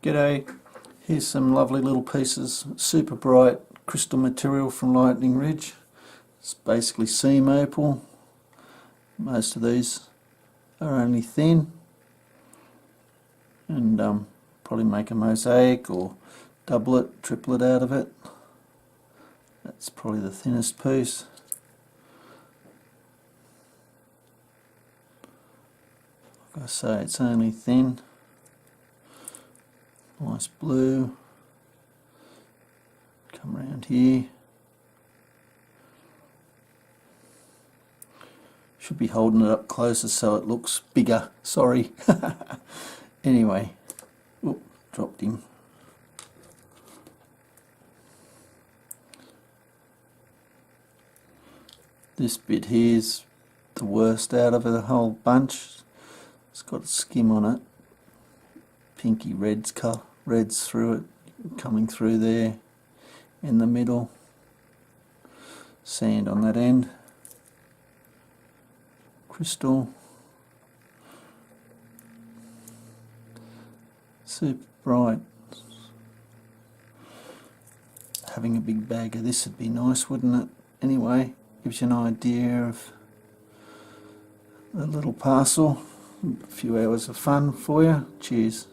G'day, here's some lovely little pieces, super bright crystal material from Lightning Ridge. It's basically seam opal. Most of these are only thin, and probably make a mosaic or doublet, triplet out of it. That's probably the thinnest piece. Like I say, it's only thin. Nice blue. Come around here. Should be holding it up closer so it looks bigger. Sorry. Anyway, oop, dropped him. This bit here is the worst out of the whole bunch. It's got a skim on it. Pinky reds through it, coming through there in the middle. Sand on that end. Crystal. Super bright. Having a big bag of this would be nice, wouldn't it? Anyway, gives you an idea of the little parcel. A few hours of fun for you. Cheers.